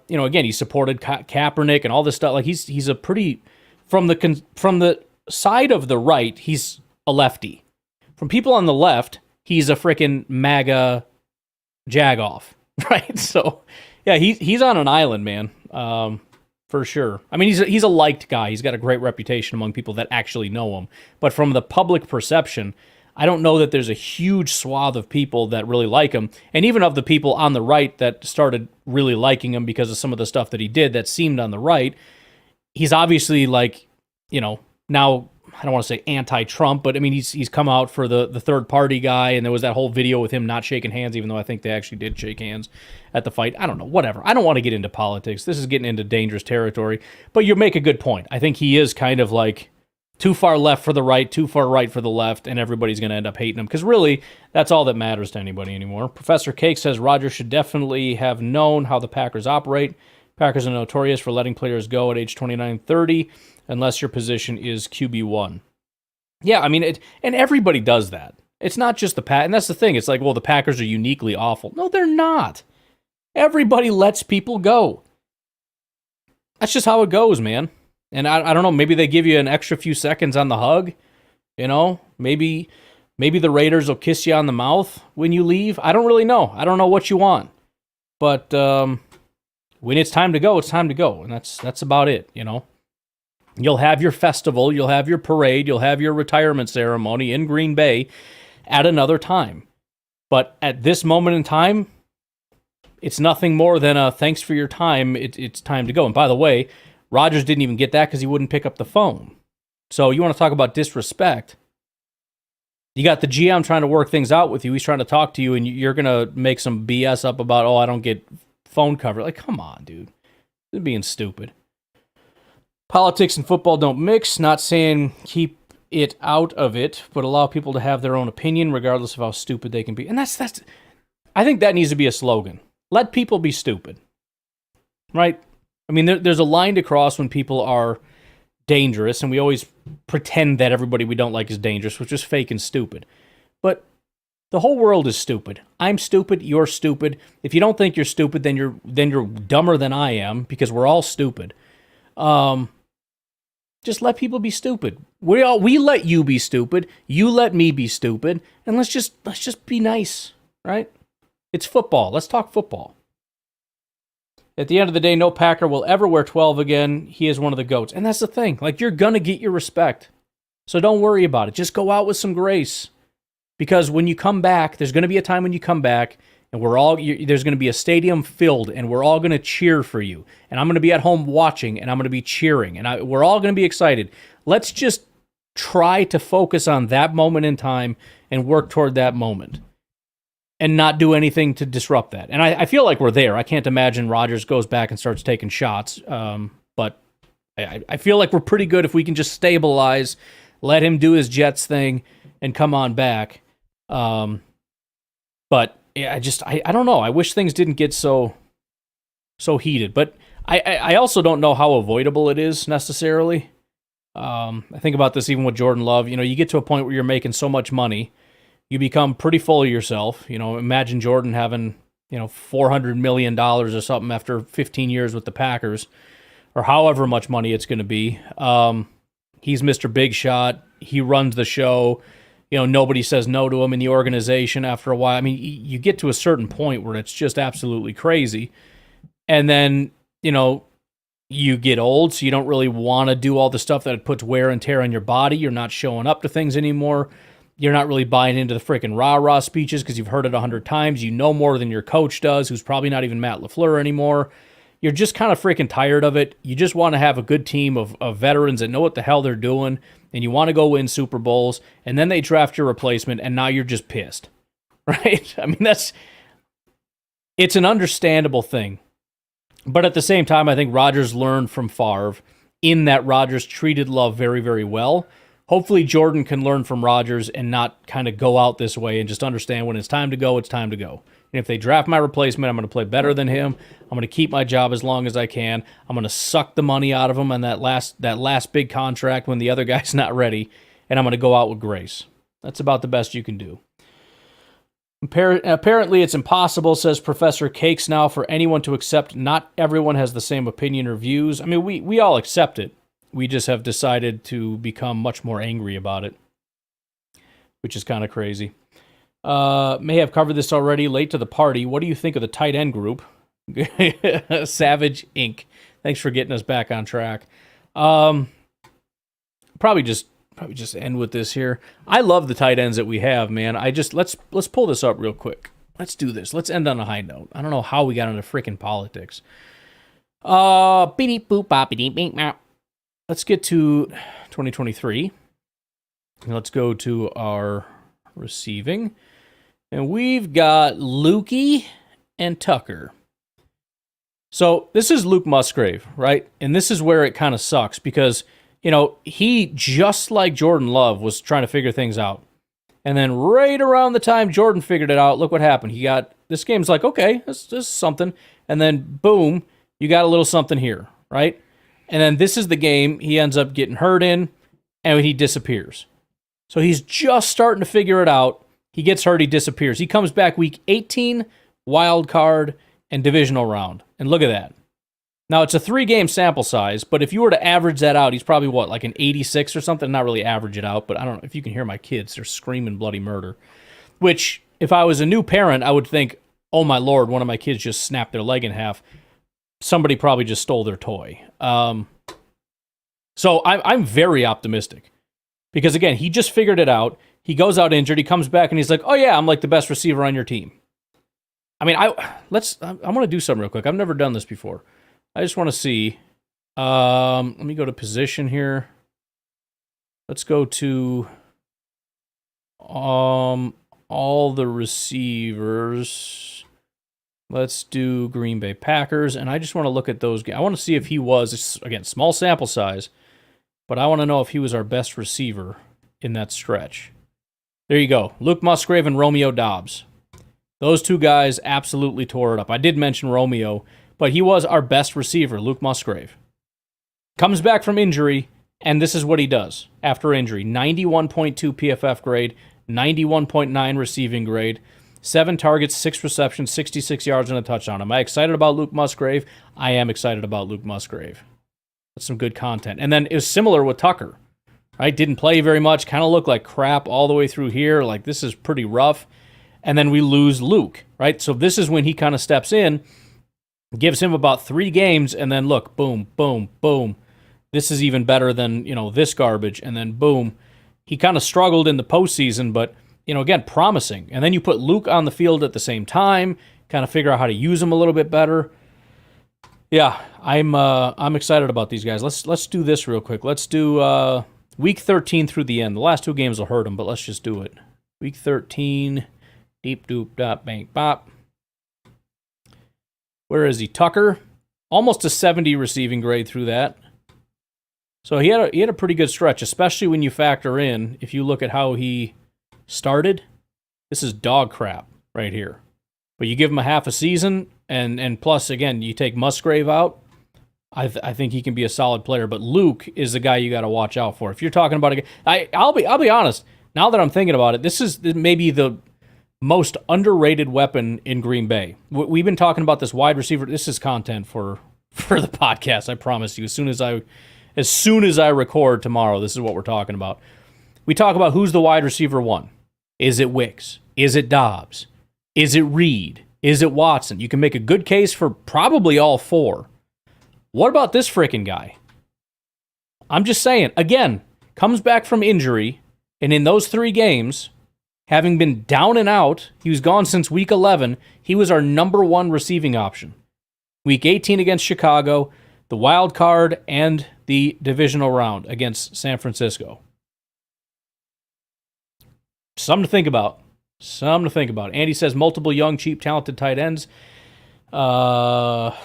you know, again, he supported Kaepernick and all this stuff. Like, he's a pretty, from the side of the right, he's a lefty. From people on the left, he's a freaking MAGA jagoff, right? So, yeah, he's on an island, man, for sure. I mean, he's a liked guy. He's got a great reputation among people that actually know him. But from the public perception, I don't know that there's a huge swath of people that really like him. And even of the people on the right that started really liking him because of some of the stuff that he did that seemed on the right, he's obviously, like, you know, now, I don't want to say anti-Trump, but I mean, he's come out for the third party guy, and there was that whole video with him not shaking hands, even though I think they actually did shake hands at the fight. I don't know, whatever. I don't want to get into politics. This is getting into dangerous territory, but you make a good point. I think he is kind of like too far left for the right, too far right for the left, and everybody's going to end up hating him, because really, that's all that matters to anybody anymore. Professor Cake says Rodgers should definitely have known how the Packers operate. Packers are notorious for letting players go at age 29, 30, unless your position is QB1. Yeah, I mean, and everybody does that. It's not just the Packers, and that's the thing. It's like, well, the Packers are uniquely awful. No, they're not. Everybody lets people go. That's just how it goes, man. And I don't know, maybe they give you an extra few seconds on the hug, you know? Maybe the Raiders will kiss you on the mouth when you leave. I don't really know. I don't know what you want. But when it's time to go, it's time to go. And that's about it, you know? You'll have your festival, you'll have your parade, you'll have your retirement ceremony in Green Bay at another time. But at this moment in time, it's nothing more than a thanks for your time, it's time to go. And by the way, Rodgers didn't even get that because he wouldn't pick up the phone. So you want to talk about disrespect? You got the GM trying to work things out with you. He's trying to talk to you, and you're going to make some BS up about, oh, I don't get phone coverage. Like, come on, dude. You're being stupid. Politics and football don't mix. Not saying keep it out of it, but allow people to have their own opinion regardless of how stupid they can be. And that's I think that needs to be a slogan. Let people be stupid. Right? I mean, there's a line to cross when people are dangerous, and we always pretend that everybody we don't like is dangerous, which is fake and stupid. But the whole world is stupid. I'm stupid, you're stupid. If you don't think you're stupid, then you're dumber than I am, because we're all stupid. Just let people be stupid. We let you be stupid. You let me be stupid, and let's just be nice, right? It's football. Let's talk football. At the end of the day, no Packer will ever wear 12 again. He is one of the GOATs. And that's the thing. Like, you're going to get your respect. So don't worry about it. Just go out with some grace. Because when you come back, there's going to be a time when you come back, and there's going to be a stadium filled, and we're all going to cheer for you, and I'm going to be at home watching, and I'm going to be cheering, and we're all going to be excited. Let's just try to focus on that moment in time and work toward that moment, and not do anything to disrupt that. And I feel like we're there. I can't imagine Rodgers goes back and starts taking shots, but I feel like we're pretty good if we can just stabilize, let him do his Jets thing, and come on back. But yeah, I don't know. I wish things didn't get so heated. But I also don't know how avoidable it is necessarily. I think about this even with Jordan Love. You get to a point where you're making so much money, you become pretty full of yourself. Imagine Jordan having $400 million or something after 15 years with the Packers, or however much money it's going to be. He's Mr. Big Shot. He runs the show. Nobody says no to him in the organization after a while. I mean, you get to a certain point where it's just absolutely crazy. And then, you get old, so you don't really want to do all the stuff that puts wear and tear on your body. You're not showing up to things anymore. You're not really buying into the freaking rah-rah speeches because you've heard it 100 times. You know more than your coach does, who's probably not even Matt LaFleur anymore. You're just kind of freaking tired of it. You just want to have a good team of veterans that know what the hell they're doing, and you want to go win Super Bowls, and then they draft your replacement, and now you're just pissed, right? I mean, it's an understandable thing. But at the same time, I think Rodgers learned from Favre in that Rodgers treated Love very, very well. Hopefully Jordan can learn from Rodgers and not kind of go out this way and just understand when it's time to go, it's time to go. And if they draft my replacement, I'm going to play better than him. I'm going to keep my job as long as I can. I'm going to suck the money out of him on that last big contract when the other guy's not ready, and I'm going to go out with grace. That's about the best you can do. Apparently, it's impossible, says Professor Cakes now, for anyone to accept not everyone has the same opinion or views. I mean, we all accept it. We just have decided to become much more angry about it, which is kind of crazy. May have covered this already. Late to the party. What do you think of the tight end group? Savage Inc. Thanks for getting us back on track. Probably just end with this here. I love the tight ends that we have, man. Let's pull this up real quick. Let's do this. Let's end on a high note. I don't know how we got into freaking politics. Let's get to 2023. Let's go to our receiving. And we've got Lukey and Tucker. So this is Luke Musgrave, right? And this is where it kind of sucks because, he, just like Jordan Love, was trying to figure things out. And then right around the time Jordan figured it out, look what happened. This game's like, okay, this is something. And then, boom, you got a little something here, right? And then this is the game he ends up getting hurt in, and he disappears. So he's just starting to figure it out. He gets hurt, he disappears. He comes back week 18, wild card, and divisional round. And look at that. Now, it's a 3-game sample size, but if you were to average that out, he's probably, like an 86 or something? Not really average it out, but I don't know if you can hear my kids. They're screaming bloody murder. Which, if I was a new parent, I would think, oh my Lord, one of my kids just snapped their leg in half. Somebody probably just stole their toy. So I'm very optimistic. Because, again, he just figured it out. He goes out injured. He comes back, and he's like, oh, yeah, I'm like the best receiver on your team. I mean, I want to do something real quick. I've never done this before. I just want to see. Let me go to position here. Let's go to all the receivers. Let's do Green Bay Packers, and I just want to look at those. I want to see if he was, again, small sample size, but I want to know if he was our best receiver in that stretch. There you go. Luke Musgrave and Romeo Doubs. Those two guys absolutely tore it up. I did mention Romeo, but he was our best receiver, Luke Musgrave. Comes back from injury, and this is what he does after injury. 91.2 PFF grade, 91.9 receiving grade, 7 targets, 6 receptions, 66 yards, and a touchdown. Am I excited about Luke Musgrave? I am excited about Luke Musgrave. That's some good content. And then it was similar with Tucker, right? Didn't play very much, kind of looked like crap all the way through here. Like, this is pretty rough. And then we lose Luke, right? So this is when he kind of steps in, gives him about 3 games, and then look, boom, boom, boom. This is even better than, this garbage. And then boom, he kind of struggled in the postseason, but again, promising. And then you put Luke on the field at the same time, kind of figure out how to use him a little bit better. Yeah, I'm excited about these guys. Let's do this real quick. Let's do week 13 through the end. The last 2 games will hurt them, but let's just do it. Week 13, deep doop dop bang bop. Where is he? Tucker, almost a 70 receiving grade through that. So he had a pretty good stretch, especially when you factor in, if you look at how he started, this is dog crap right here. But you give him a half a season, and plus, again, you take Musgrave out, I think he can be a solid player. But Luke is the guy you got to watch out for. If you're talking about I'll be honest. Now that I'm thinking about it, this is maybe the most underrated weapon in Green Bay. We've been talking about this wide receiver. This is content for the podcast. I promise you. As soon as I record tomorrow, this is what we're talking about. We talk about who's the wide receiver 1. Is it Wicks? Is it Dobbs? Is it Reed? Is it Watson? You can make a good case for probably all 4. What about this freaking guy? I'm just saying, again, comes back from injury, and in those 3 games, having been down and out, he was gone since week 11, he was our number 1 receiving option. Week 18 against Chicago, the wild card, and the divisional round against San Francisco. Something to think about. Andy says multiple young, cheap, talented tight ends. Yep.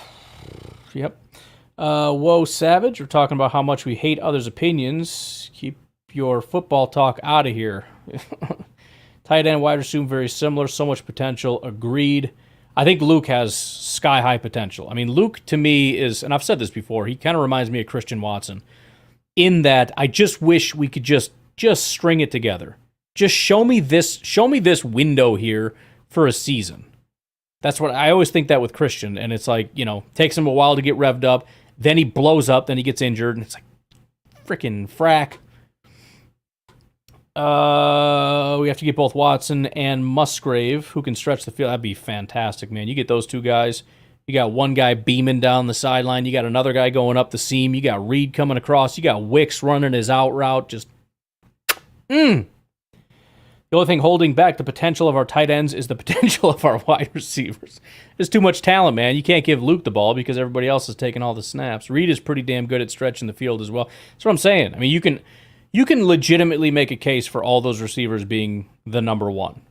Whoa, Savage. We're talking about how much we hate others' opinions. Keep your football talk out of here. Tight end, wide receiver, very similar. So much potential. Agreed. I think Luke has sky-high potential. I mean, Luke, to me, is, and I've said this before, he kind of reminds me of Christian Watson in that I just wish we could just string it together. Just show me this window here for a season. That's what I always think that with Christian, and it's like, takes him a while to get revved up, then he blows up, then he gets injured, and it's like, freaking frack. We have to get both Watson and Musgrave, who can stretch the field. That'd be fantastic, man. You get those 2 guys. You got one guy beaming down the sideline. You got another guy going up the seam. You got Reed coming across. You got Wicks running his out route. Just, The only thing holding back the potential of our tight ends is the potential of our wide receivers. There's too much talent, man. You can't give Luke the ball because everybody else is taking all the snaps. Reed is pretty damn good at stretching the field as well. That's what I'm saying. I mean, you can legitimately make a case for all those receivers being the number 1.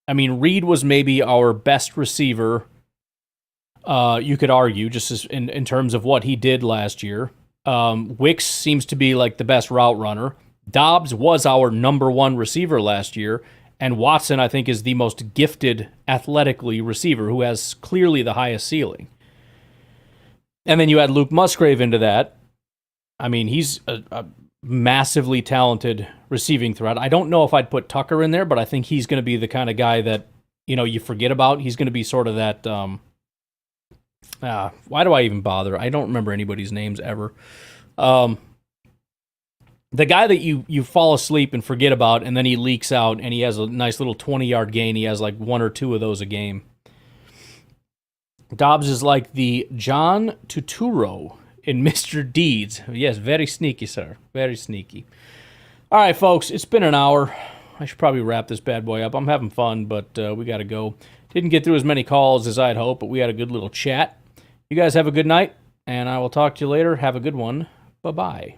I mean, Reed was maybe our best receiver, you could argue, just as in terms of what he did last year. Wicks seems to be like the best route runner. Dobbs was our number 1 receiver last year, and Watson, I think, is the most gifted athletically receiver who has clearly the highest ceiling. And then you add Luke Musgrave into that. I mean, he's a massively talented receiving threat. I don't know if I'd put Tucker in there, but I think he's going to be the kind of guy that, you forget about. He's going to be sort of that, why do I even bother? I don't remember anybody's names ever. The guy that you fall asleep and forget about, and then he leaks out, and he has a nice little 20-yard gain. He has like 1 or 2 of those a game. Dobbs is like the John Turturro in Mr. Deeds. Yes, very sneaky, sir. Very sneaky. All right, folks, it's been an hour. I should probably wrap this bad boy up. I'm having fun, but we got to go. Didn't get through as many calls as I'd hoped, but we had a good little chat. You guys have a good night, and I will talk to you later. Have a good one. Bye-bye.